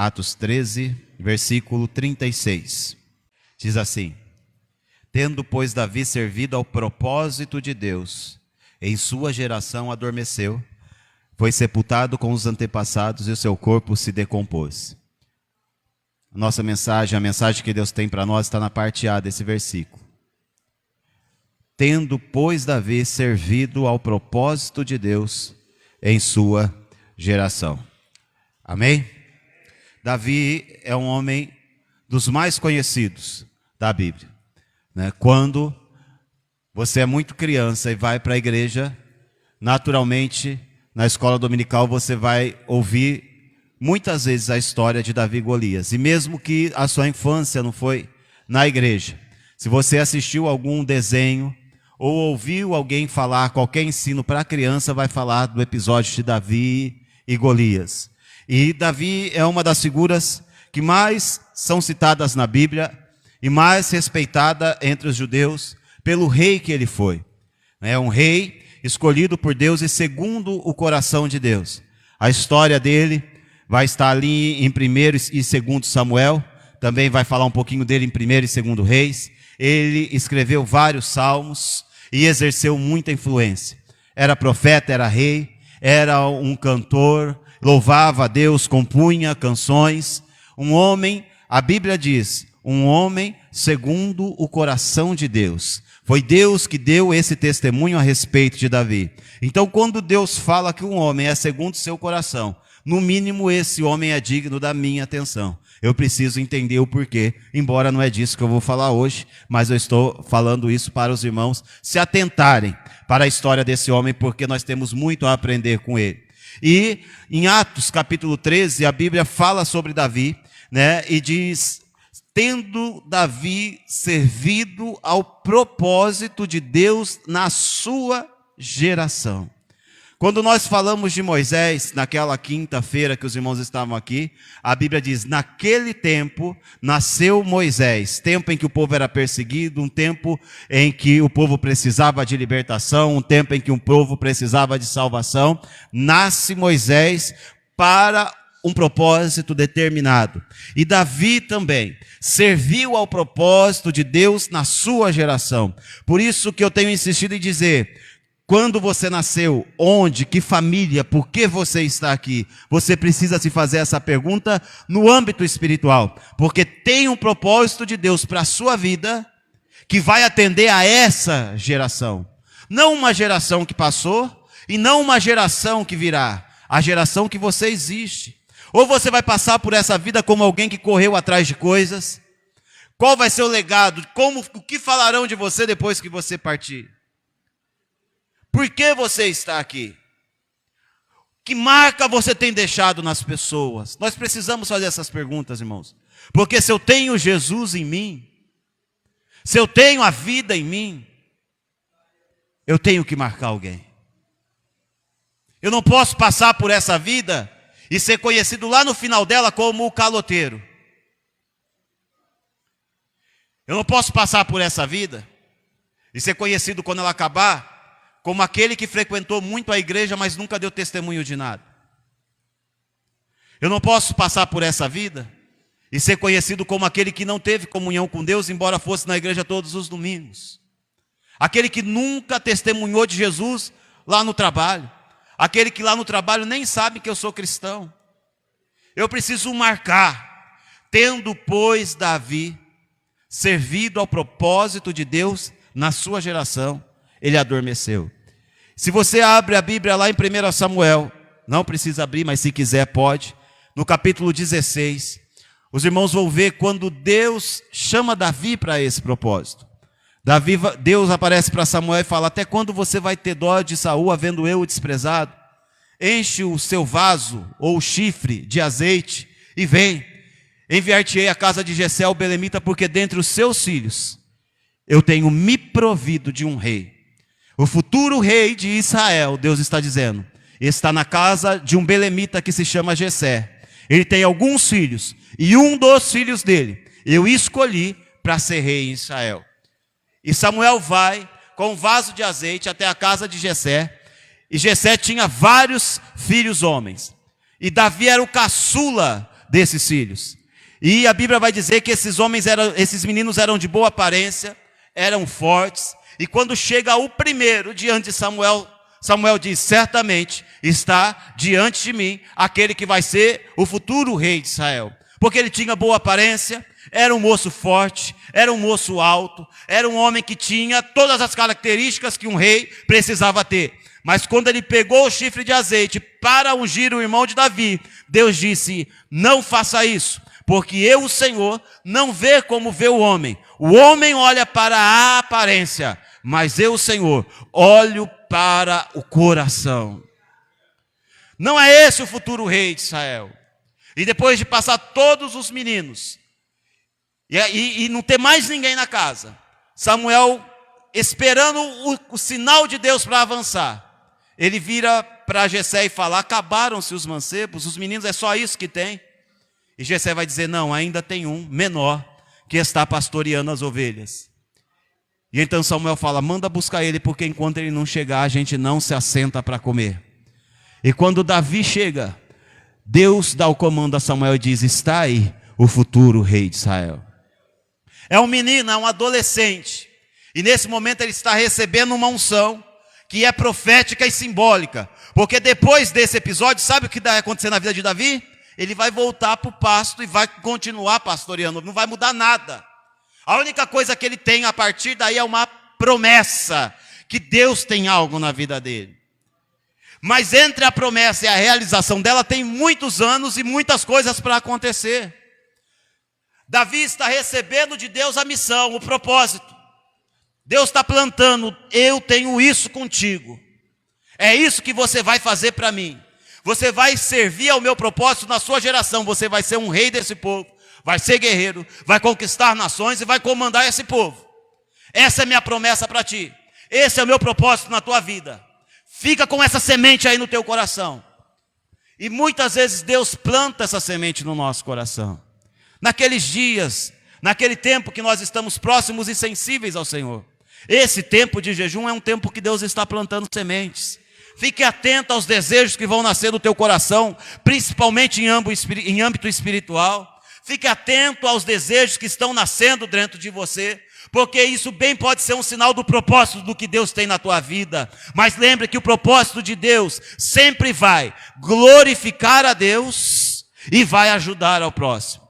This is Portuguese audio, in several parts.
Atos 13, versículo 36. Diz assim: tendo, pois, Davi servido ao propósito de Deus, em sua geração adormeceu, foi sepultado com os antepassados e o seu corpo se decompôs. Nossa mensagem, a mensagem que Deus tem para nós está na parte A desse versículo. Tendo, pois, Davi servido ao propósito de Deus em sua geração. Amém? Davi é um homem dos mais conhecidos da Bíblia. Quando você é muito criança e vai para a igreja, naturalmente, na escola dominical, você vai ouvir muitas vezes a história de Davi e Golias. E mesmo que a sua infância não foi na igreja, se você assistiu algum desenho ou ouviu alguém falar, qualquer ensino para a criança, vai falar do episódio de Davi e Golias. E Davi é uma das figuras que mais são citadas na Bíblia e mais respeitada entre os judeus pelo rei que ele foi. É um rei escolhido por Deus e segundo o coração de Deus. A história dele vai estar ali em 1º e 2º Samuel, também vai falar um pouquinho dele em 1º e 2º Reis. Ele escreveu vários salmos e exerceu muita influência. Era profeta, era rei, era um cantor, louvava a Deus, compunha canções. Um homem, a Bíblia diz, um homem segundo o coração de Deus. Foi Deus que deu esse testemunho a respeito de Davi. Então, quando Deus fala que um homem é segundo o seu coração, no mínimo esse homem é digno da minha atenção. Eu preciso entender o porquê, embora não é disso que eu vou falar hoje, mas eu estou falando isso para os irmãos se atentarem para a história desse homem, porque nós temos muito a aprender com ele. E em Atos capítulo 13, a Bíblia fala sobre Davi, e diz: tendo Davi servido ao propósito de Deus na sua geração. Quando nós falamos de Moisés, naquela quinta-feira que os irmãos estavam aqui, a Bíblia diz: naquele tempo nasceu Moisés, tempo em que o povo era perseguido, um tempo em que o povo precisava de libertação, um tempo em que o povo precisava de salvação. Nasce Moisés para um propósito determinado. E Davi também serviu ao propósito de Deus na sua geração. Por isso que eu tenho insistido em dizer: quando você nasceu, onde, que família, por que você está aqui? Você precisa se fazer essa pergunta no âmbito espiritual, porque tem um propósito de Deus para a sua vida que vai atender a essa geração. Não uma geração que passou e não uma geração que virá, a geração que você existe. Ou você vai passar por essa vida como alguém que correu atrás de coisas? Qual vai ser o legado? O que falarão de você depois que você partir? Por que você está aqui? Que marca você tem deixado nas pessoas? Nós precisamos fazer essas perguntas, irmãos. Porque se eu tenho Jesus em mim, se eu tenho a vida em mim, eu tenho que marcar alguém. Eu não posso passar por essa vida e ser conhecido lá no final dela como o caloteiro. Eu não posso passar por essa vida e ser conhecido quando ela acabar como aquele que frequentou muito a igreja, mas nunca deu testemunho de nada. Eu não posso passar por essa vida e ser conhecido como aquele que não teve comunhão com Deus, embora fosse na igreja todos os domingos. Aquele que nunca testemunhou de Jesus lá no trabalho. Aquele que lá no trabalho nem sabe que eu sou cristão. Eu preciso marcar. Tendo, pois, Davi servido ao propósito de Deus na sua geração, ele adormeceu. Se você abre a Bíblia lá em 1 Samuel, não precisa abrir, mas se quiser pode, no capítulo 16, os irmãos vão ver quando Deus chama Davi para esse propósito. Deus aparece para Samuel e fala: até quando você vai ter dó de Saul, havendo eu o desprezado? Enche o seu vaso ou o chifre de azeite e vem. Enviar-te-ei à casa de Jessé o belemita, porque dentre os seus filhos eu tenho me provido de um rei. O futuro rei de Israel, Deus está dizendo, está na casa de um belemita que se chama Jessé. Ele tem alguns filhos, e um dos filhos dele eu escolhi para ser rei em Israel. E Samuel vai com um vaso de azeite até a casa de Jessé, e Jessé tinha vários filhos homens. E Davi era o caçula desses filhos. E a Bíblia vai dizer que esses meninos eram de boa aparência, eram fortes. E quando chega o primeiro diante de Samuel, Samuel diz: certamente está diante de mim aquele que vai ser o futuro rei de Israel. Porque ele tinha boa aparência, era um moço forte, era um moço alto, era um homem que tinha todas as características que um rei precisava ter. Mas quando ele pegou o chifre de azeite para ungir o irmão de Davi, Deus disse: não faça isso, porque eu, o Senhor, não vê como vê o homem. O homem olha para a aparência, mas eu, o Senhor, olho para o coração. Não é esse o futuro rei de Israel. E depois de passar todos os meninos, e não ter mais ninguém na casa, Samuel, esperando o sinal de Deus para avançar, ele vira para Jessé e fala: acabaram-se os mancebos, os meninos, é só isso que tem? E Jessé vai dizer: não, ainda tem um menor que está pastoreando as ovelhas. E então Samuel fala: manda buscar ele, porque enquanto ele não chegar, a gente não se assenta para comer. E quando Davi chega, Deus dá o comando a Samuel e diz: está aí o futuro rei de Israel. É um menino, é um adolescente. E nesse momento ele está recebendo uma unção que é profética e simbólica. Porque depois desse episódio, sabe o que vai acontecer na vida de Davi? Ele vai voltar para o pasto e vai continuar pastoreando, não vai mudar nada. A única coisa que ele tem a partir daí é uma promessa, que Deus tem algo na vida dele. Mas entre a promessa e a realização dela tem muitos anos e muitas coisas para acontecer. Davi está recebendo de Deus a missão, o propósito. Deus está plantando: eu tenho isso contigo. É isso que você vai fazer para mim. Você vai servir ao meu propósito na sua geração. Você vai ser um rei desse povo, vai ser guerreiro, vai conquistar nações e vai comandar esse povo. Essa é a minha promessa para ti. Esse é o meu propósito na tua vida. Fica com essa semente aí no teu coração. E muitas vezes Deus planta essa semente no nosso coração. Naqueles dias, naquele tempo que nós estamos próximos e sensíveis ao Senhor. Esse tempo de jejum é um tempo que Deus está plantando sementes. Fique atento aos desejos que vão nascer no teu coração, principalmente em âmbito espiritual. Fique atento aos desejos que estão nascendo dentro de você, porque isso bem pode ser um sinal do propósito do que Deus tem na tua vida. Mas lembre que o propósito de Deus sempre vai glorificar a Deus e vai ajudar ao próximo.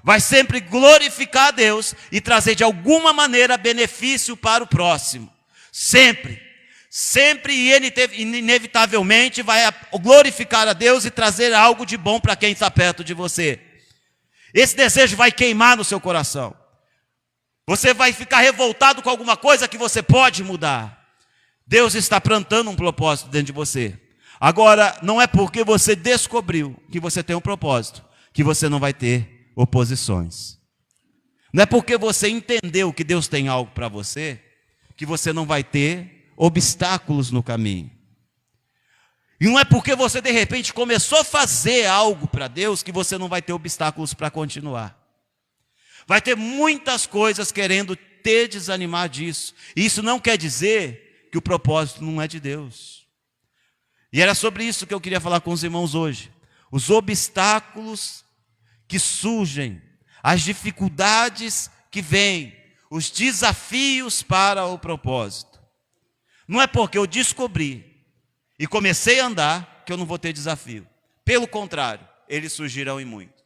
Vai sempre glorificar a Deus e trazer de alguma maneira benefício para o próximo. Sempre. Sempre e inevitavelmente vai glorificar a Deus e trazer algo de bom para quem está perto de você. Esse desejo vai queimar no seu coração. Você vai ficar revoltado com alguma coisa que você pode mudar. Deus está plantando um propósito dentro de você. Agora, não é porque você descobriu que você tem um propósito que você não vai ter oposições. Não é porque você entendeu que Deus tem algo para você que você não vai ter obstáculos no caminho. E não é porque você de repente começou a fazer algo para Deus que você não vai ter obstáculos para continuar. Vai ter muitas coisas querendo te desanimar disso. E isso não quer dizer que o propósito não é de Deus. E era sobre isso que eu queria falar com os irmãos hoje. Os obstáculos que surgem, as dificuldades que vêm, os desafios para o propósito. Não é porque eu descobri e comecei a andar que eu não vou ter desafio. Pelo contrário, eles surgirão em muito.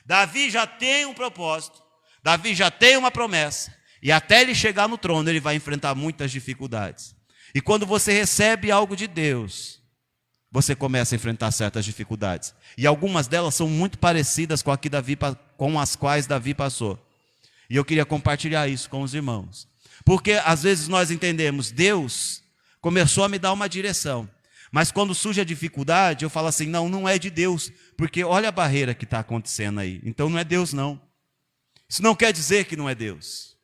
Davi já tem um propósito, Davi já tem uma promessa, e até ele chegar no trono, ele vai enfrentar muitas dificuldades. E quando você recebe algo de Deus, você começa a enfrentar certas dificuldades. E algumas delas são muito parecidas com as quais Davi passou. E eu queria compartilhar isso com os irmãos. Porque às vezes nós entendemos, Deus começou a me dar uma direção. Mas quando surge a dificuldade, eu falo assim, não é de Deus. Porque olha a barreira que está acontecendo aí. Então não é Deus não. Isso não quer dizer que não é Deus.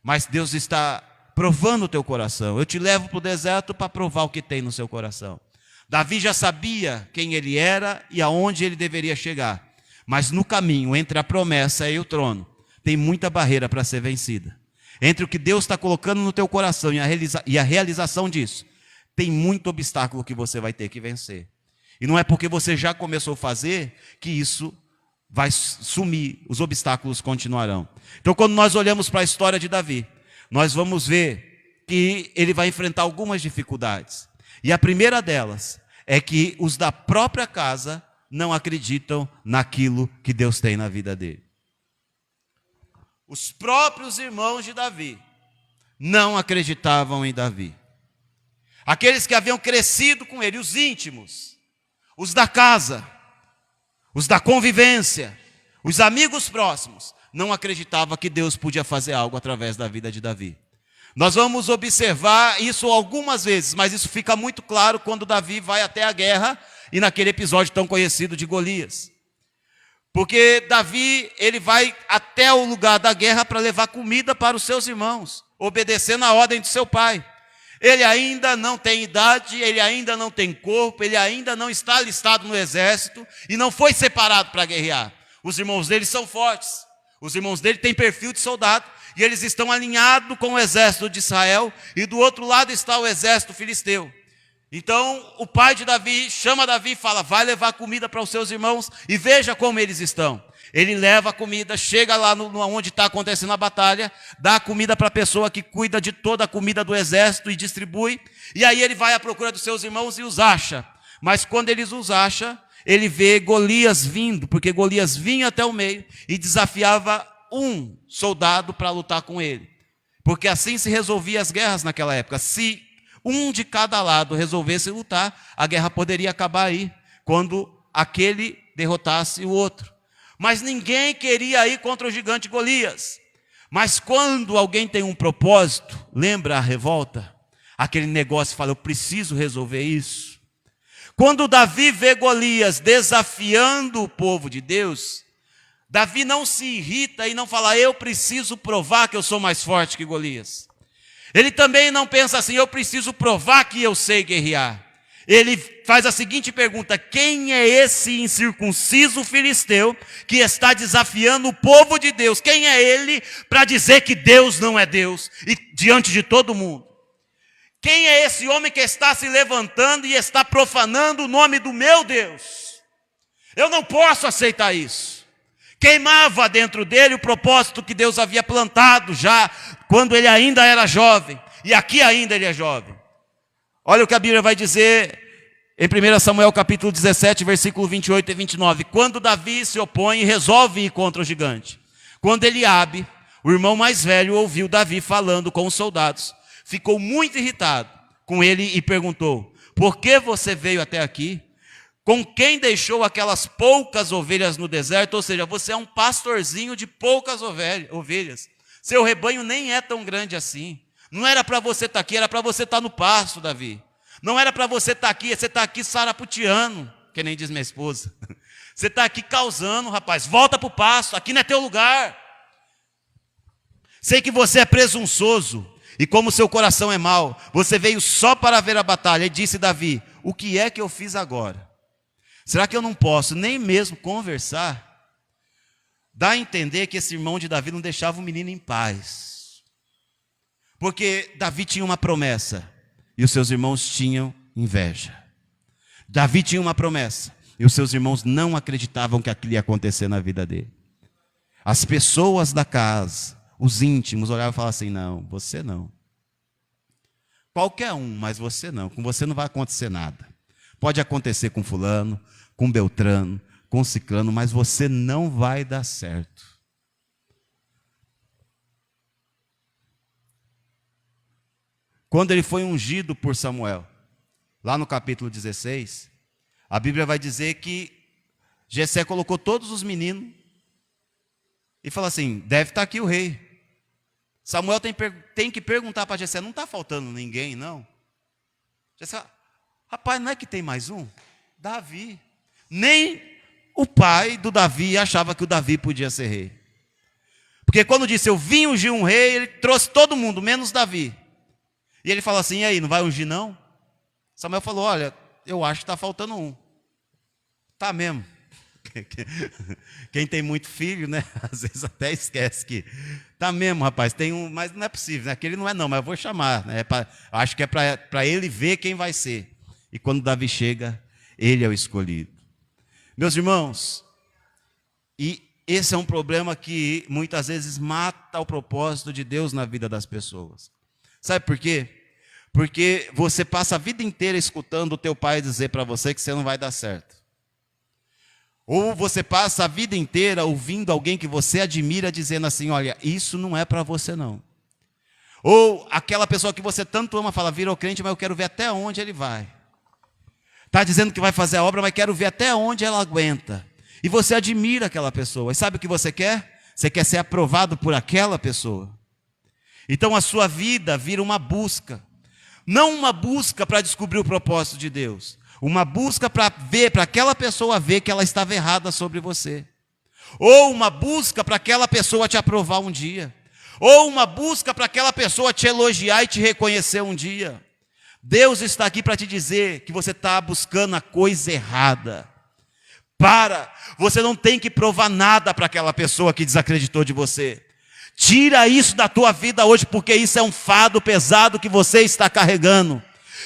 Mas Deus está provando o teu coração. Eu te levo para o deserto para provar o que tem no seu coração. Davi já sabia quem ele era e aonde ele deveria chegar. Mas no caminho entre a promessa e o trono, tem muita barreira para ser vencida. Entre o que Deus está colocando no teu coração e a realização disso, tem muito obstáculo que você vai ter que vencer. E não é porque você já começou a fazer que isso vai sumir, os obstáculos continuarão. Então, quando nós olhamos para a história de Davi, nós vamos ver que ele vai enfrentar algumas dificuldades. E a primeira delas é que os da própria casa não acreditam naquilo que Deus tem na vida dele. Os próprios irmãos de Davi não acreditavam em Davi. Aqueles que haviam crescido com ele, os íntimos, os da casa, os da convivência, os amigos próximos, não acreditavam que Deus podia fazer algo através da vida de Davi. Nós vamos observar isso algumas vezes, mas isso fica muito claro quando Davi vai até a guerra e naquele episódio tão conhecido de Golias. Porque Davi, ele vai até o lugar da guerra para levar comida para os seus irmãos, obedecendo a ordem de seu pai. Ele ainda não tem idade, ele ainda não tem corpo, ele ainda não está alistado no exército e não foi separado para guerrear. Os irmãos dele são fortes, os irmãos dele têm perfil de soldado e eles estão alinhados com o exército de Israel e do outro lado está o exército filisteu. Então o pai de Davi chama Davi e fala, vai levar comida para os seus irmãos e veja como eles estão. Ele leva a comida, chega lá onde está acontecendo a batalha, dá a comida para a pessoa que cuida de toda a comida do exército e distribui. E aí ele vai à procura dos seus irmãos e os acha. Mas quando ele os acha, ele vê Golias vindo, porque Golias vinha até o meio e desafiava um soldado para lutar com ele. Porque assim se resolvia as guerras naquela época. Se um de cada lado resolvesse lutar, a guerra poderia acabar aí, quando aquele derrotasse o outro. Mas ninguém queria ir contra o gigante Golias. Mas quando alguém tem um propósito, lembra a revolta? Aquele negócio fala, eu preciso resolver isso. Quando Davi vê Golias desafiando o povo de Deus, Davi não se irrita e não fala, eu preciso provar que eu sou mais forte que Golias. Ele também não pensa assim, eu preciso provar que eu sei guerrear. Ele faz a seguinte pergunta, quem é esse incircunciso filisteu que está desafiando o povo de Deus? Quem é ele para dizer que Deus não é Deus e diante de todo mundo? Quem é esse homem que está se levantando e está profanando o nome do meu Deus? Eu não posso aceitar isso. Queimava dentro dele o propósito que Deus havia plantado já quando ele ainda era jovem. E aqui ainda ele é jovem. Olha o que a Bíblia vai dizer em 1 Samuel capítulo 17, versículo 28 e 29. Quando Davi se opõe e resolve ir contra o gigante. Quando Eliabe, o irmão mais velho, ouviu Davi falando com os soldados, ficou muito irritado com ele e perguntou, por que você veio até aqui? Com quem deixou aquelas poucas ovelhas no deserto? Ou seja, você é um pastorzinho de poucas ovelhas. Seu rebanho nem é tão grande assim. Não era para você estar aqui, era para você estar no pasto, Davi. Não era para você estar aqui, você está aqui saraputiano, que nem diz minha esposa. Você está aqui causando, rapaz, volta para o pasto, aqui não é teu lugar. Sei que você é presunçoso, e como seu coração é mau, você veio só para ver a batalha. E disse Davi, o que é que eu fiz agora? Será que eu não posso nem mesmo conversar? Dá a entender que esse irmão de Davi não deixava o menino em paz. Porque Davi tinha uma promessa e os seus irmãos tinham inveja. Davi tinha uma promessa e os seus irmãos não acreditavam que aquilo ia acontecer na vida dele. As pessoas da casa, os íntimos, olhavam e falavam assim, não, você não. Qualquer um, mas você não. Com você não vai acontecer nada. Pode acontecer com fulano, com beltrano, com ciclano, mas você não vai dar certo. Quando ele foi ungido por Samuel, lá no capítulo 16, a Bíblia vai dizer que Jessé colocou todos os meninos e falou assim, deve estar aqui o rei. Samuel tem que perguntar para Jessé, não está faltando ninguém, não? Jessé, rapaz, não é que tem mais um? Davi. Nem o pai do Davi achava que o Davi podia ser rei. Porque quando disse, eu vim ungir um rei, ele trouxe todo mundo, menos Davi. E ele falou assim, e aí, não vai ungir não? Samuel falou, olha, eu acho que está faltando um. Tá mesmo. Quem tem muito filho, né? Às vezes até esquece que... Tá mesmo, rapaz, tem um, mas não é possível, né? Aquele não é não, mas eu vou chamar. Né? Acho que é para ele ver quem vai ser. E quando Davi chega, Ele é o escolhido. Meus irmãos, e esse é um problema que muitas vezes mata o propósito de Deus na vida das pessoas. Sabe por quê? Porque você passa a vida inteira escutando o teu pai dizer para você que você não vai dar certo. Ou você passa a vida inteira ouvindo alguém que você admira dizendo assim, olha, isso não é para você não. Ou aquela pessoa que você tanto ama fala, virou crente, mas eu quero ver até onde ele vai. Está dizendo que vai fazer a obra, mas quero ver até onde ela aguenta. E você admira aquela pessoa. E sabe o que você quer? Você quer ser aprovado por aquela pessoa. Então a sua vida vira uma busca. Não uma busca para descobrir o propósito de Deus. Uma busca para ver, para aquela pessoa ver que ela estava errada sobre você. Ou uma busca para aquela pessoa te aprovar um dia. Ou uma busca para aquela pessoa te elogiar e te reconhecer um dia. Deus está aqui para te dizer que você está buscando a coisa errada. Você não tem que provar nada para aquela pessoa que desacreditou de você. Tira isso da tua vida hoje, porque isso é um fardo pesado que você está carregando.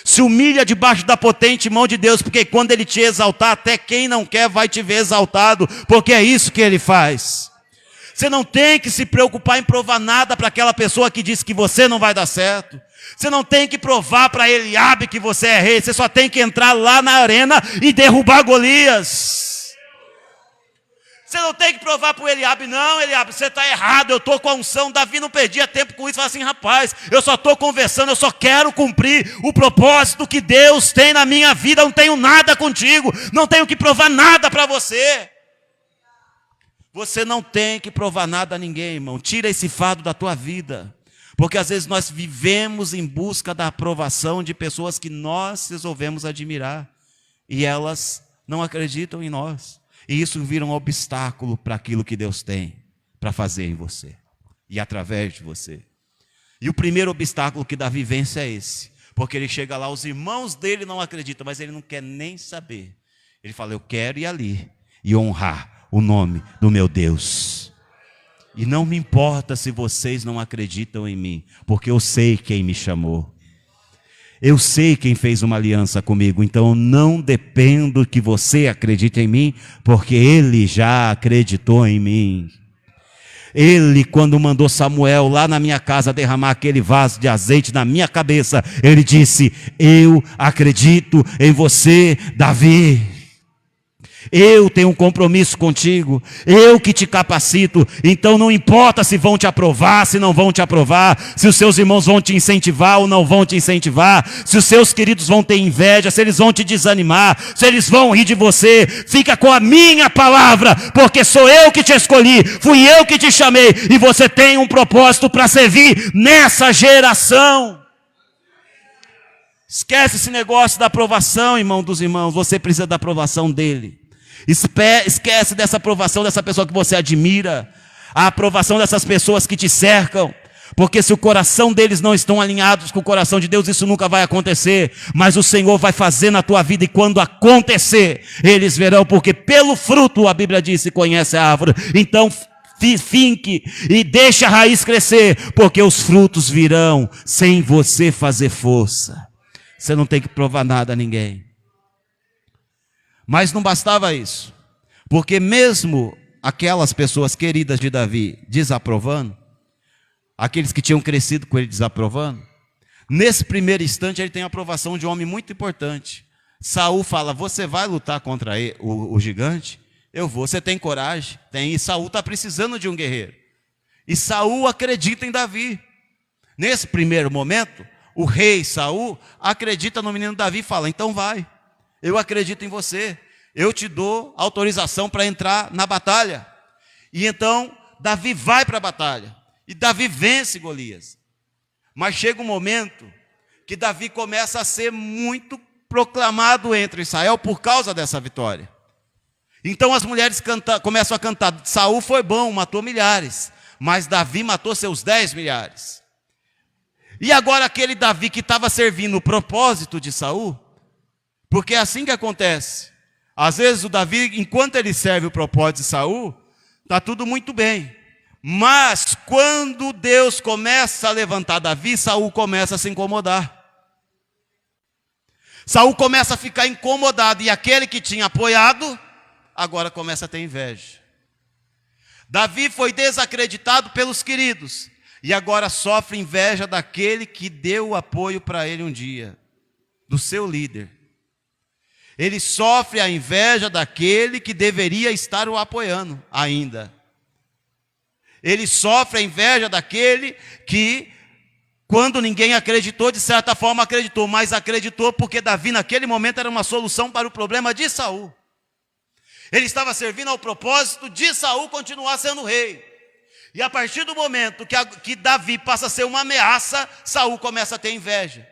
Se humilha debaixo da potente mão de Deus, porque quando Ele te exaltar, até quem não quer vai te ver exaltado, porque é isso que Ele faz. Você não tem que se preocupar em provar nada para aquela pessoa que disse que você não vai dar certo. Você não tem que provar para Eliabe que você é rei, você só tem que entrar lá na arena e derrubar Golias. Você não tem que provar para o Eliabe, não, Eliabe, você está errado, eu estou com a unção. Davi não perdia tempo com isso, fala assim, rapaz, eu só estou conversando, eu só quero cumprir o propósito que Deus tem na minha vida, eu não tenho nada contigo, não tenho que provar nada para você. Você não tem que provar nada a ninguém, irmão, tira esse fardo da tua vida, porque às vezes nós vivemos em busca da aprovação de pessoas que nós resolvemos admirar, e elas não acreditam em nós. E isso vira um obstáculo para aquilo que Deus tem para fazer em você e através de você. E o primeiro obstáculo que Davi vence é esse. Porque ele chega lá, os irmãos dele não acreditam, mas ele não quer nem saber. Ele fala, eu quero ir ali e honrar o nome do meu Deus. E não me importa se vocês não acreditam em mim, porque eu sei quem me chamou. Eu sei quem fez uma aliança comigo, então eu não dependo que você acredite em mim, porque Ele já acreditou em mim. Ele, quando mandou Samuel lá na minha casa derramar aquele vaso de azeite na minha cabeça, ele disse, eu acredito em você, Davi. Eu tenho um compromisso contigo, eu que te capacito, então não importa se vão te aprovar, se não vão te aprovar, se os seus irmãos vão te incentivar ou não vão te incentivar, se os seus queridos vão ter inveja, se eles vão te desanimar, se eles vão rir de você, fica com a minha palavra, porque sou eu que te escolhi, fui eu que te chamei, e você tem um propósito para servir nessa geração. Esquece esse negócio da aprovação, irmão dos irmãos, você precisa da aprovação dele. Esquece dessa aprovação dessa pessoa que você admira, a aprovação dessas pessoas que te cercam, porque se o coração deles não estão alinhados com o coração de Deus, isso nunca vai acontecer, mas o Senhor vai fazer na tua vida, e quando acontecer, eles verão, porque pelo fruto, a Bíblia diz, se conhece a árvore. Então finque e deixe a raiz crescer, porque os frutos virão sem você fazer força. Você não tem que provar nada a ninguém. Mas não bastava isso, porque mesmo aquelas pessoas queridas de Davi desaprovando, aqueles que tinham crescido com ele desaprovando, nesse primeiro instante ele tem a aprovação de um homem muito importante. Saul fala, você vai lutar contra o gigante? Eu vou, você tem coragem? Tem, e Saul está precisando de um guerreiro. E Saul acredita em Davi. Nesse primeiro momento, o rei Saul acredita no menino Davi e fala, então vai. Eu acredito em você, eu te dou autorização para entrar na batalha. E então Davi vai para a batalha, e Davi vence Golias. Mas chega um momento que Davi começa a ser muito proclamado entre Israel por causa dessa vitória. Então as mulheres começam a cantar, Saul foi bom, matou milhares, mas Davi matou seus 10 milhares. E agora aquele Davi que estava servindo o propósito de Saul, porque é assim que acontece. Às vezes o Davi, enquanto ele serve o propósito de Saul, está tudo muito bem. Mas quando Deus começa a levantar Davi, Saul começa a se incomodar. Saul começa a ficar incomodado, e aquele que tinha apoiado, agora começa a ter inveja. Davi foi desacreditado pelos queridos, e agora sofre inveja daquele que deu o apoio para ele um dia, do seu líder. Ele sofre a inveja daquele que deveria estar o apoiando ainda. Ele sofre a inveja daquele que, quando ninguém acreditou, de certa forma acreditou, mas acreditou porque Davi naquele momento era uma solução para o problema de Saul. Ele estava servindo ao propósito de Saul continuar sendo rei. E a partir do momento que Davi passa a ser uma ameaça, Saul começa a ter inveja.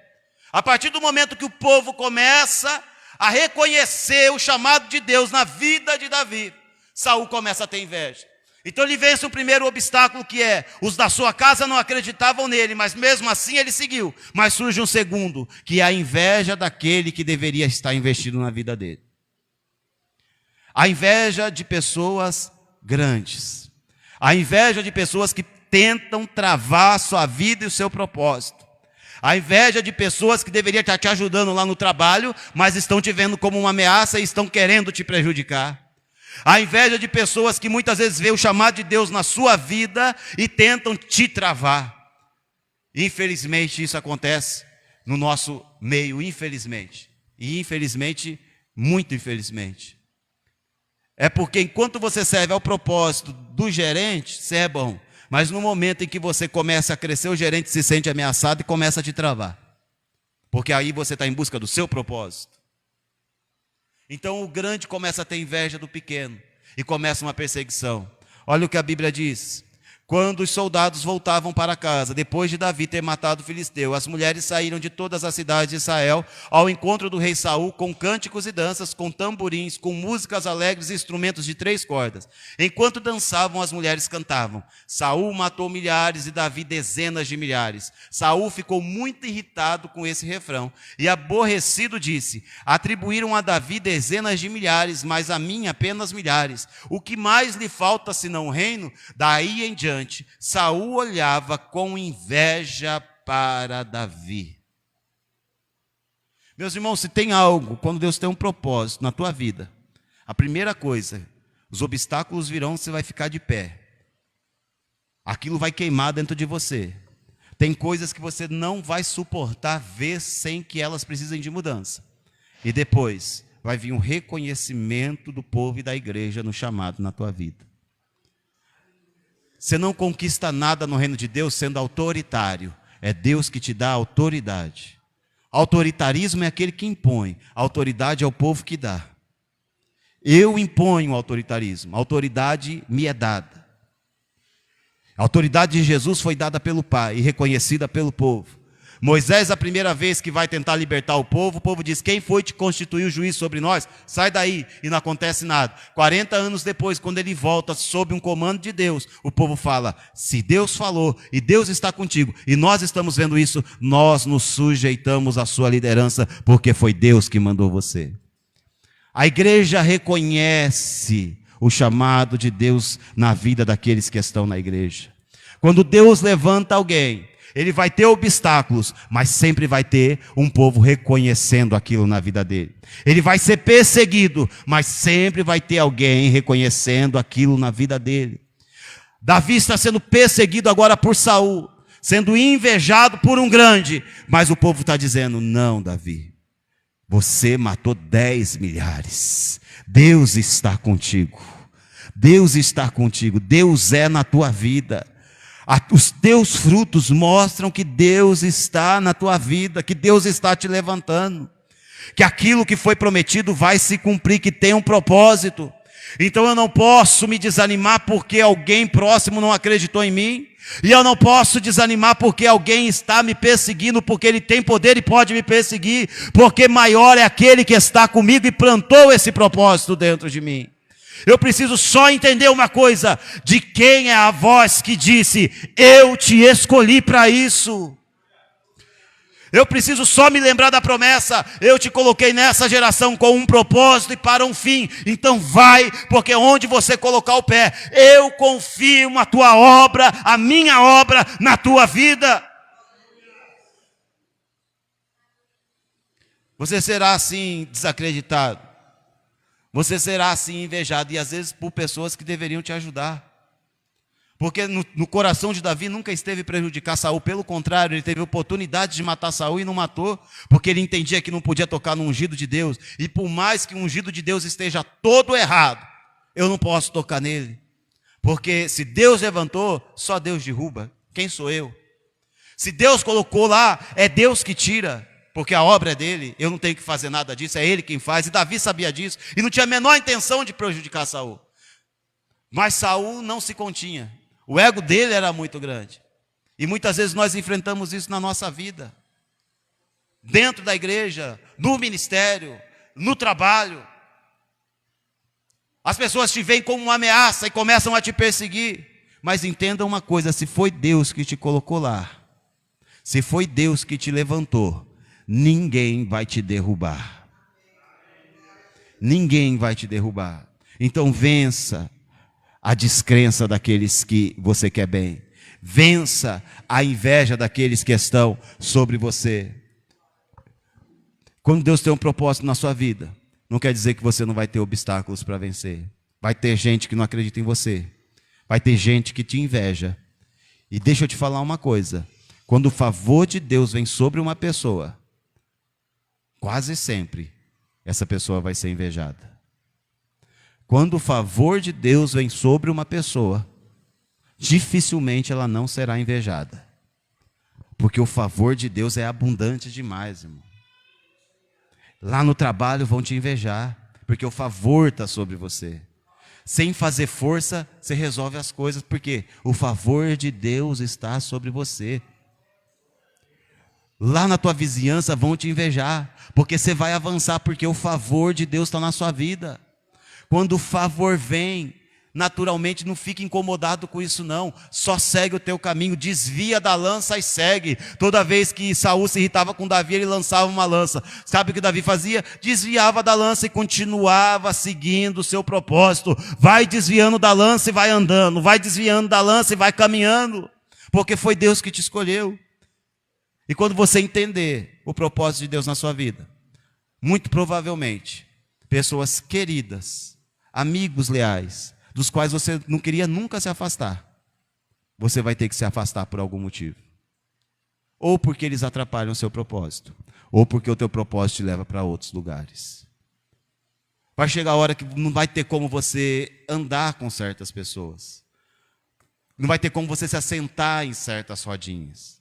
A partir do momento que o povo começa a reconhecer o chamado de Deus na vida de Davi, Saul começa a ter inveja. Então ele vence o primeiro obstáculo, que é, os da sua casa não acreditavam nele, mas mesmo assim ele seguiu. Mas surge um segundo, que é a inveja daquele que deveria estar investido na vida dele. A inveja de pessoas grandes. A inveja de pessoas que tentam travar a sua vida e o seu propósito. A inveja de pessoas que deveriam estar te ajudando lá no trabalho, mas estão te vendo como uma ameaça e estão querendo te prejudicar. A inveja de pessoas que muitas vezes vê o chamado de Deus na sua vida e tentam te travar. Infelizmente isso acontece no nosso meio, infelizmente. E infelizmente, muito infelizmente. É porque enquanto você serve ao propósito do gerente, você é bom. Mas no momento em que você começa a crescer, o gerente se sente ameaçado e começa a te travar. Porque aí você está em busca do seu propósito. Então o grande começa a ter inveja do pequeno e começa uma perseguição. Olha o que a Bíblia diz. Quando os soldados voltavam para casa, depois de Davi ter matado o filisteu, as mulheres saíram de todas as cidades de Israel ao encontro do rei Saul com cânticos e danças, com tamborins, com músicas alegres e instrumentos de 3 cordas. Enquanto dançavam, as mulheres cantavam. Saul matou milhares e Davi dezenas de milhares. Saul ficou muito irritado com esse refrão e aborrecido disse: atribuíram a Davi dezenas de milhares, mas a mim apenas milhares. O que mais lhe falta senão o reino? Daí em diante Saul olhava com inveja para Davi. Meus irmãos, se tem algo, quando Deus tem um propósito na tua vida, a primeira coisa, os obstáculos virão, você vai ficar de pé. Aquilo vai queimar dentro de você. Tem coisas que você não vai suportar ver sem que elas precisem de mudança. E depois vai vir um reconhecimento do povo e da igreja no chamado na tua vida. Você não conquista nada no reino de Deus sendo autoritário. É Deus que te dá autoridade. Autoritarismo é aquele que impõe. Autoridade é o povo que dá. Eu imponho autoritarismo. A autoridade me é dada. A autoridade de Jesus foi dada pelo Pai e reconhecida pelo povo. Moisés, a primeira vez que vai tentar libertar o povo diz: quem foi te constituir o juiz sobre nós? Sai daí, e não acontece nada. 40 anos depois, quando ele volta sob um comando de Deus, o povo fala: se Deus falou e Deus está contigo, e nós estamos vendo isso, nós nos sujeitamos à sua liderança, porque foi Deus que mandou você. A igreja reconhece o chamado de Deus na vida daqueles que estão na igreja. Quando Deus levanta alguém, ele vai ter obstáculos, mas sempre vai ter um povo reconhecendo aquilo na vida dele. Ele vai ser perseguido, mas sempre vai ter alguém reconhecendo aquilo na vida dele. Davi está sendo perseguido agora por Saul, sendo invejado por um grande, mas o povo está dizendo: não, Davi, você matou 10 milhares. Deus está contigo. Deus está contigo. Deus é na tua vida. Os teus frutos mostram que Deus está na tua vida, que Deus está te levantando, que aquilo que foi prometido vai se cumprir, que tem um propósito. Então eu não posso me desanimar porque alguém próximo não acreditou em mim, e eu não posso desanimar porque alguém está me perseguindo, porque ele tem poder e pode me perseguir, porque maior é aquele que está comigo e plantou esse propósito dentro de mim. Eu preciso só entender uma coisa: de quem é a voz que disse: eu te escolhi para isso. Eu preciso só me lembrar da promessa: eu te coloquei nessa geração com um propósito e para um fim. Então vai, porque onde você colocar o pé, eu confio a tua obra, a minha obra na tua vida. Você será assim desacreditado. Você será assim invejado, e às vezes por pessoas que deveriam te ajudar. Porque no coração de Davi nunca esteve prejudicar Saul, pelo contrário, ele teve oportunidade de matar Saul e não matou, porque ele entendia que não podia tocar no ungido de Deus. E por mais que o ungido de Deus esteja todo errado, eu não posso tocar nele. Porque se Deus levantou, só Deus derruba. Quem sou eu? Se Deus colocou lá, é Deus que tira, porque a obra é dele, eu não tenho que fazer nada disso, é ele quem faz. E Davi sabia disso, e não tinha a menor intenção de prejudicar Saul. Mas Saul não se continha. O ego dele era muito grande. E muitas vezes nós enfrentamos isso na nossa vida. Dentro da igreja, no ministério, no trabalho. As pessoas te veem como uma ameaça e começam a te perseguir. Mas entenda uma coisa, se foi Deus que te colocou lá, se foi Deus que te levantou, ninguém vai te derrubar. Ninguém vai te derrubar. Então vença a descrença daqueles que você quer bem. Vença a inveja daqueles que estão sobre você. Quando Deus tem um propósito na sua vida, não quer dizer que você não vai ter obstáculos para vencer. Vai ter gente que não acredita em você. Vai ter gente que te inveja. E deixa eu te falar uma coisa. Quando o favor de Deus vem sobre uma pessoa, quase sempre essa pessoa vai ser invejada. Quando o favor de Deus vem sobre uma pessoa, dificilmente ela não será invejada. Porque o favor de Deus é abundante demais, irmão. Lá no trabalho vão te invejar, porque o favor está sobre você. Sem fazer força, você resolve as coisas, porque o favor de Deus está sobre você. Lá na tua vizinhança vão te invejar, porque você vai avançar, porque o favor de Deus está na sua vida. Quando o favor vem, naturalmente não fica incomodado com isso não, só segue o teu caminho, desvia da lança e segue. Toda vez que Saul se irritava com Davi, ele lançava uma lança. Sabe o que Davi fazia? Desviava da lança e continuava seguindo o seu propósito. Vai desviando da lança e vai andando, vai desviando da lança e vai caminhando, porque foi Deus que te escolheu. E quando você entender o propósito de Deus na sua vida, muito provavelmente, pessoas queridas, amigos leais, dos quais você não queria nunca se afastar, você vai ter que se afastar por algum motivo. Ou porque eles atrapalham o seu propósito, ou porque o teu propósito te leva para outros lugares. Vai chegar a hora que não vai ter como você andar com certas pessoas. Não vai ter como você se assentar em certas rodinhas.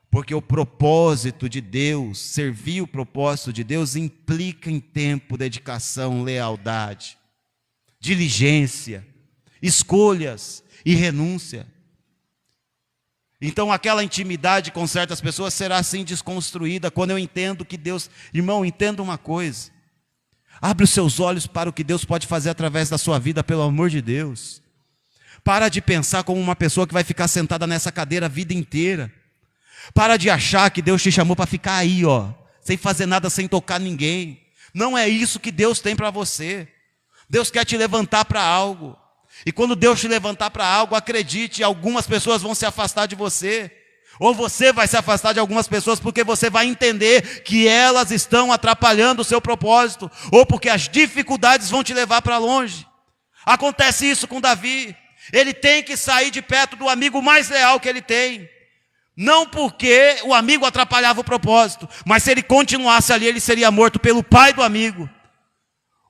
Porque o propósito de Deus, servir o propósito de Deus, implica em tempo, dedicação, lealdade, diligência, escolhas e renúncia. Então aquela intimidade com certas pessoas será assim desconstruída quando eu entendo que Deus... Irmão, entenda uma coisa. Abre os seus olhos para o que Deus pode fazer através da sua vida, pelo amor de Deus. Para de pensar como uma pessoa que vai ficar sentada nessa cadeira a vida inteira. Para de achar que Deus te chamou para ficar aí, ó, sem fazer nada, sem tocar ninguém. Não é isso que Deus tem para você. Deus quer te levantar para algo. E quando Deus te levantar para algo, acredite, algumas pessoas vão se afastar de você. Ou você vai se afastar de algumas pessoas porque você vai entender que elas estão atrapalhando o seu propósito. Ou porque as dificuldades vão te levar para longe. Acontece isso com Davi. Ele tem que sair de perto do amigo mais leal que ele tem. Não porque o amigo atrapalhava o propósito, mas se ele continuasse ali, ele seria morto pelo pai do amigo.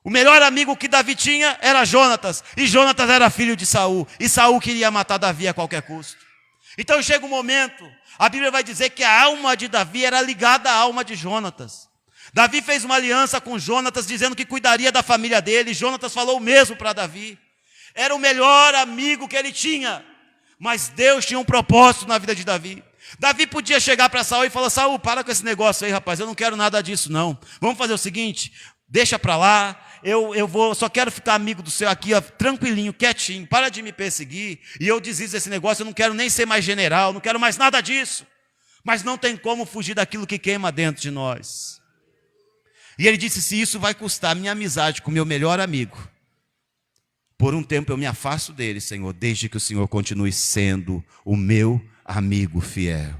O melhor amigo que Davi tinha era Jonatas, e Jonatas era filho de Saul, e Saul queria matar Davi a qualquer custo. Então chega um momento, a Bíblia vai dizer que a alma de Davi era ligada à alma de Jonatas. Davi fez uma aliança com Jonatas, dizendo que cuidaria da família dele, e Jonatas falou o mesmo para Davi. Era o melhor amigo que ele tinha, mas Deus tinha um propósito na vida de Davi. Davi podia chegar para Saul e falar: Saul, para com esse negócio aí, rapaz, eu não quero nada disso não. Vamos fazer o seguinte, deixa para lá, só quero ficar amigo do seu aqui, ó, tranquilinho, quietinho, para de me perseguir, e eu desisto desse negócio, eu não quero nem ser mais general, não quero mais nada disso. Mas não tem como fugir daquilo que queima dentro de nós. E ele disse: se isso vai custar minha amizade com meu melhor amigo, por um tempo eu me afasto dele, Senhor, desde que o Senhor continue sendo o meu amigo fiel.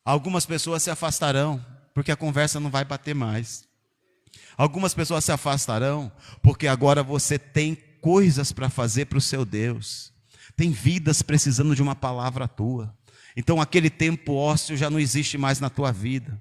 Algumas pessoas se afastarão, porque a conversa não vai bater mais. Algumas pessoas se afastarão, porque agora você tem coisas para fazer para o seu Deus. Tem vidas precisando de uma palavra tua. Então aquele tempo ósseo já não existe mais na tua vida.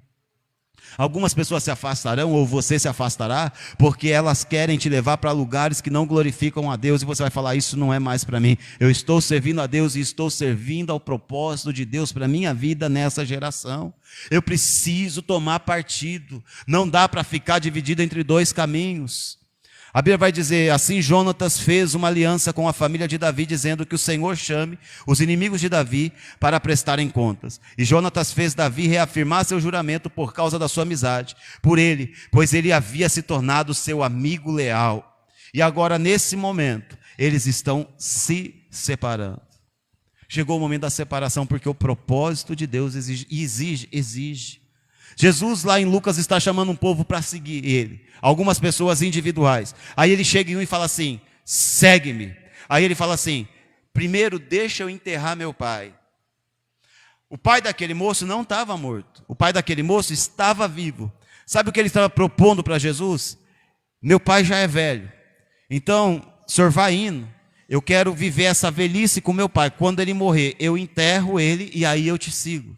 Algumas pessoas se afastarão, ou você se afastará, porque elas querem te levar para lugares que não glorificam a Deus, e você vai falar, isso não é mais para mim. Eu estou servindo a Deus e estou servindo ao propósito de Deus para a minha vida nessa geração. Eu preciso tomar partido. Não dá para ficar dividido entre dois caminhos. A Bíblia vai dizer, assim Jonatas fez uma aliança com a família de Davi, dizendo que o Senhor chame os inimigos de Davi para prestarem contas. E Jonatas fez Davi reafirmar seu juramento por causa da sua amizade por ele, pois ele havia se tornado seu amigo leal. E agora, nesse momento, eles estão se separando. Chegou o momento da separação, porque o propósito de Deus exige. Jesus lá em Lucas está chamando um povo para seguir ele, algumas pessoas individuais. Aí ele chega em um e fala assim, segue-me. Aí ele fala assim, primeiro deixa eu enterrar meu pai. O pai daquele moço não estava morto, o pai daquele moço estava vivo. Sabe o que ele estava propondo para Jesus? Meu pai já é velho, então o senhor vai indo, eu quero viver essa velhice com meu pai. Quando ele morrer, eu enterro ele e aí eu te sigo.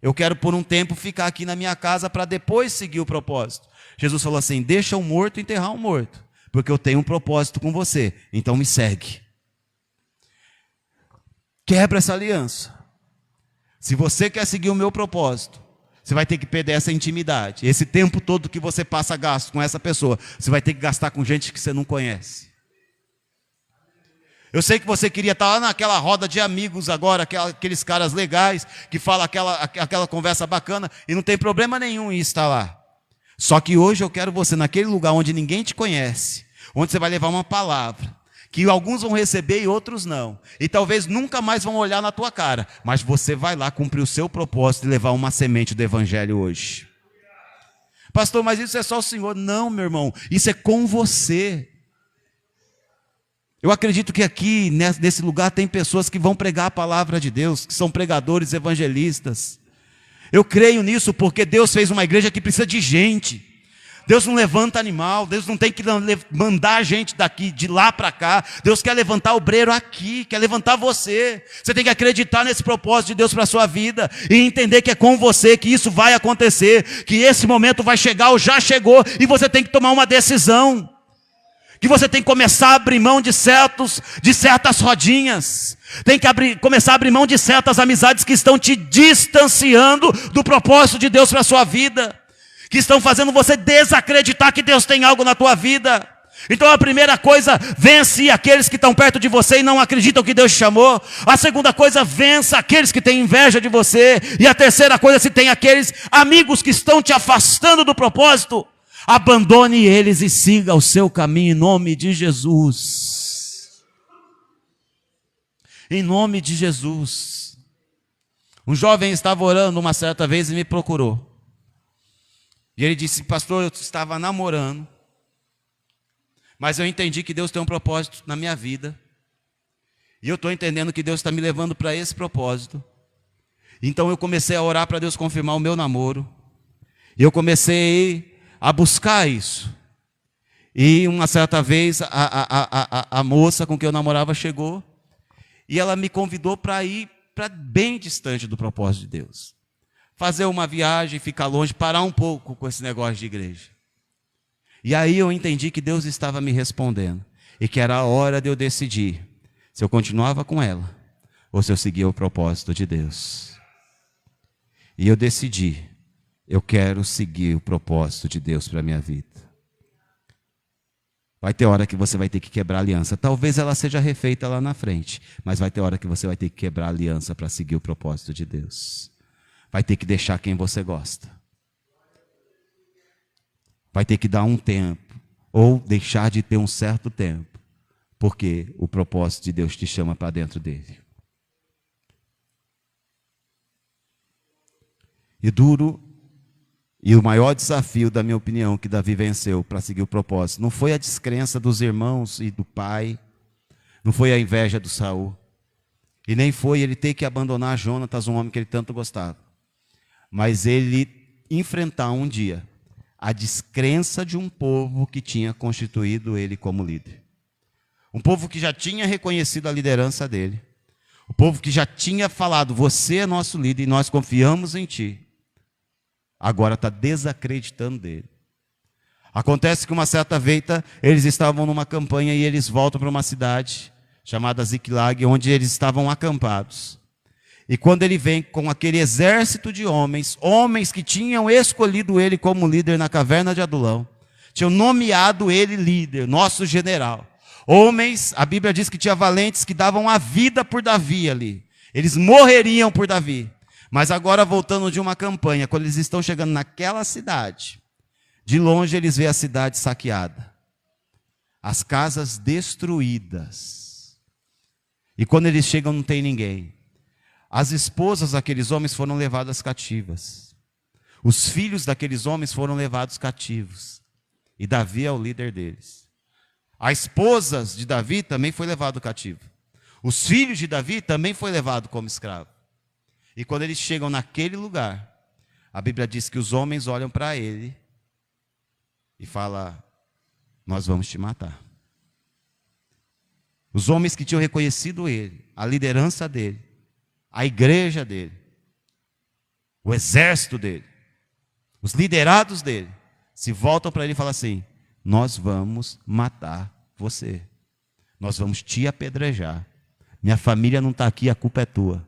Eu quero por um tempo ficar aqui na minha casa para depois seguir o propósito. Jesus falou assim, deixa o morto enterrar o morto, porque eu tenho um propósito com você, então me segue. Quebra essa aliança. Se você quer seguir o meu propósito, você vai ter que perder essa intimidade. Esse tempo todo que você passa gasto com essa pessoa, você vai ter que gastar com gente que você não conhece. Eu sei que você queria estar lá naquela roda de amigos agora, aqueles caras legais, que falam aquela conversa bacana, e não tem problema nenhum em estar lá. Só que hoje eu quero você naquele lugar onde ninguém te conhece, onde você vai levar uma palavra, que alguns vão receber e outros não. E talvez nunca mais vão olhar na tua cara, mas você vai lá cumprir o seu propósito e levar uma semente do evangelho hoje. Pastor, mas isso é só o Senhor. Não, meu irmão, isso é com você. Eu acredito que aqui, nesse lugar, tem pessoas que vão pregar a palavra de Deus, que são pregadores evangelistas. Eu creio nisso porque Deus fez uma igreja que precisa de gente. Deus não levanta animal, Deus não tem que mandar a gente daqui, de lá para cá. Deus quer levantar obreiro aqui, quer levantar você. Você tem que acreditar nesse propósito de Deus para a sua vida e entender que é com você que isso vai acontecer, que esse momento vai chegar ou já chegou e você tem que tomar uma decisão. Que você tem que começar a abrir mão de certas rodinhas. Tem que começar a abrir mão de certas amizades que estão te distanciando do propósito de Deus para a sua vida. Que estão fazendo você desacreditar que Deus tem algo na tua vida. Então a primeira coisa, vence aqueles que estão perto de você e não acreditam que Deus te chamou. A segunda coisa, vença aqueles que têm inveja de você. E a terceira coisa, se tem aqueles amigos que estão te afastando do propósito, abandone eles e siga o seu caminho em nome de Jesus. Em nome de Jesus. Um jovem estava orando uma certa vez e me procurou. E ele disse, pastor, eu estava namorando, mas eu entendi que Deus tem um propósito na minha vida. E eu estou entendendo que Deus está me levando para esse propósito. Então eu comecei a orar para Deus confirmar o meu namoro. E eu comecei a buscar isso. E uma certa vez a moça com quem eu namorava chegou e ela me convidou para ir para bem distante do propósito de Deus. Fazer uma viagem, ficar longe, parar um pouco com esse negócio de igreja. E aí eu entendi que Deus estava me respondendo e que era a hora de eu decidir se eu continuava com ela ou se eu seguia o propósito de Deus. E eu decidi. Eu quero seguir o propósito de Deus para a minha vida. Vai ter hora que você vai ter que quebrar a aliança. Talvez ela seja refeita lá na frente, mas vai ter hora que você vai ter que quebrar a aliança para seguir o propósito de Deus. Vai ter que deixar quem você gosta. Vai ter que dar um tempo, ou deixar de ter um certo tempo, porque o propósito de Deus te chama para dentro dele. E o maior desafio, da minha opinião, que Davi venceu para seguir o propósito, não foi a descrença dos irmãos e do pai, não foi a inveja do Saul, e nem foi ele ter que abandonar Jonatas, um homem que ele tanto gostava. mas ele enfrentar um dia a descrença de um povo que tinha constituído ele como líder. Um povo que já tinha reconhecido a liderança dele. O povo que já tinha falado, você é nosso líder e nós confiamos em ti. Agora está desacreditando dele. Acontece que uma certa feita, eles estavam numa campanha e eles voltam para uma cidade chamada Ziklag, onde eles estavam acampados. E quando ele vem com aquele exército de homens, homens que tinham escolhido ele como líder na caverna de Adulão, tinham nomeado ele líder, nosso general. Homens, a Bíblia diz que tinha valentes que davam a vida por Davi ali. Eles morreriam por Davi. Mas agora voltando de uma campanha, quando eles estão chegando naquela cidade, de longe eles veem a cidade saqueada. As casas destruídas. E quando eles chegam não tem ninguém. As esposas daqueles homens foram levadas cativas. Os filhos daqueles homens foram levados cativos. E Davi é o líder deles. As esposas de Davi também foi levado cativo. Os filhos de Davi também foi levado como escravo. E quando eles chegam naquele lugar, a Bíblia diz que os homens olham para ele e falam, nós vamos te matar. Os homens que tinham reconhecido ele, a liderança dele, a igreja dele, o exército dele, os liderados dele, se voltam para ele e falam assim, nós vamos matar você. Nós vamos te apedrejar. Minha família não está aqui, a culpa é tua.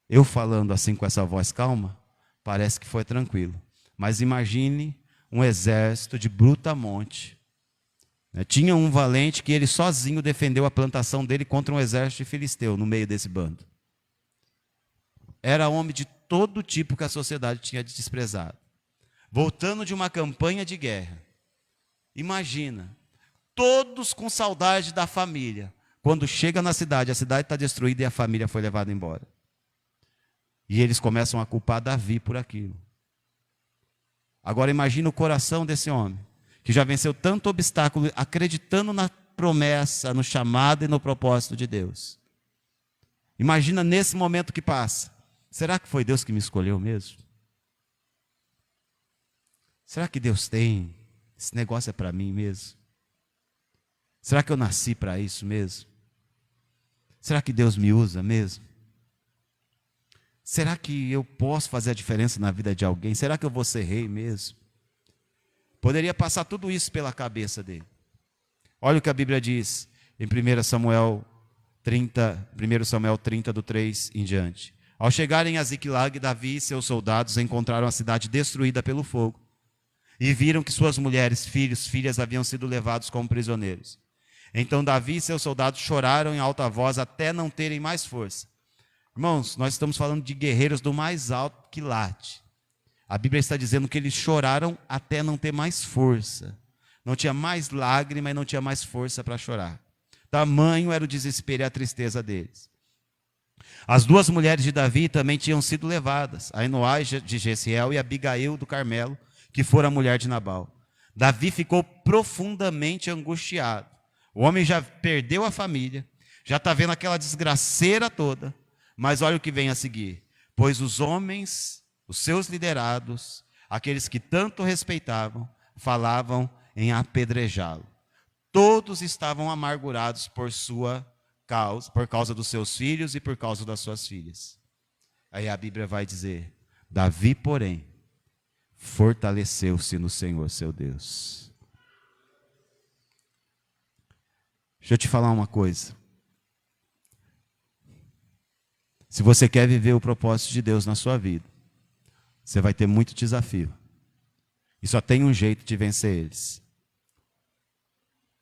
Eu falando assim com essa voz calma, parece que foi tranquilo. Mas imagine um exército de brutamonte. Tinha um valente que ele sozinho defendeu a plantação dele contra um exército de filisteu no meio desse bando. Era homem de todo tipo que a sociedade tinha desprezado. Voltando de uma campanha de guerra. Imagina, todos com saudade da família. Quando chega na cidade, a cidade está destruída e a família foi levada embora. E eles começam a culpar Davi por aquilo. Agora imagina o coração desse homem, que já venceu tanto obstáculo, acreditando na promessa, no chamado e no propósito de Deus. Imagina nesse momento que passa. Será que foi Deus que me escolheu mesmo? Será que Deus tem? Esse negócio é para mim mesmo? Será que eu nasci para isso mesmo? Será que Deus me usa mesmo? Será que eu posso fazer a diferença na vida de alguém? Será que eu vou ser rei mesmo? Poderia passar tudo isso pela cabeça dele. Olha o que a Bíblia diz em 1 Samuel 30, do 3 em diante. Ao chegarem a Ziklag, Davi e seus soldados encontraram a cidade destruída pelo fogo. E viram que suas mulheres, filhos, filhas haviam sido levados como prisioneiros. Então Davi e seus soldados choraram em alta voz até não terem mais força. Irmãos, nós estamos falando de guerreiros do mais alto quilate. A Bíblia está dizendo que eles choraram até não ter mais força. Não tinha mais lágrima e não tinha mais força para chorar. Tamanho era o desespero e a tristeza deles. As duas mulheres de Davi também tinham sido levadas, Ainoai de Jezreel e Abigail do Carmelo, que fora a mulher de Nabal. Davi ficou profundamente angustiado. O homem já perdeu a família, já está vendo aquela desgraceira toda, mas olha o que vem a seguir. Pois os homens, os seus liderados, aqueles que tanto respeitavam, falavam em apedrejá-lo. Todos estavam amargurados por sua causa, por causa dos seus filhos e por causa das suas filhas. Aí a Bíblia vai dizer, Davi, porém, fortaleceu-se no Senhor, seu Deus. Deixa eu te falar uma coisa. Se você quer viver o propósito de Deus na sua vida, você vai ter muito desafio. E só tem um jeito de vencer eles.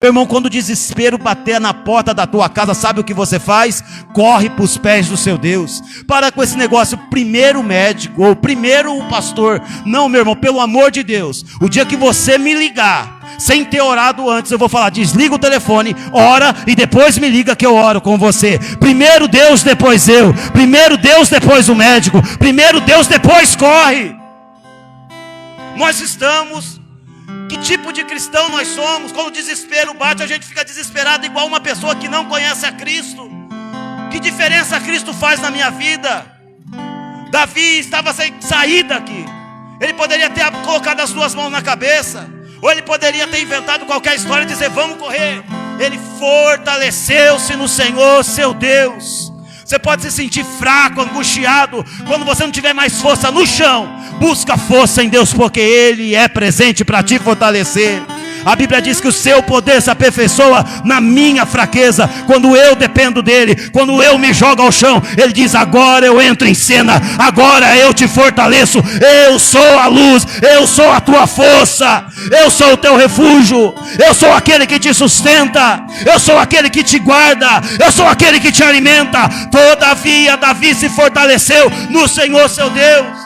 Meu irmão, quando o desespero bater na porta da tua casa, sabe o que você faz? Corre para os pés do seu Deus. Para com esse negócio, primeiro médico ou primeiro o pastor. Não, meu irmão, pelo amor de Deus. O dia que você me ligar, sem ter orado antes, eu vou falar, desliga o telefone, ora e depois me liga que eu oro com você. Primeiro Deus, depois eu. Primeiro Deus, depois o médico. Primeiro Deus, depois corre. Nós estamos... Que tipo de cristão nós somos? Quando o desespero bate, a gente fica desesperado igual uma pessoa que não conhece a Cristo. Que diferença Cristo faz na minha vida? Davi estava sem saída aqui. Ele poderia ter colocado as duas mãos na cabeça, ou ele poderia ter inventado qualquer história e dizer: vamos correr. Ele fortaleceu-se no Senhor, seu Deus. Você pode se sentir fraco, angustiado, quando você não tiver mais força no chão. Busca força em Deus, porque Ele é presente para te fortalecer. A Bíblia diz que o seu poder se aperfeiçoa na minha fraqueza. Quando eu dependo dele, quando eu me jogo ao chão, ele diz: agora eu entro em cena, agora eu te fortaleço. Eu sou a luz, eu sou a tua força, eu sou o teu refúgio, eu sou aquele que te sustenta, eu sou aquele que te guarda, eu sou aquele que te alimenta. Todavia Davi se fortaleceu no Senhor seu Deus.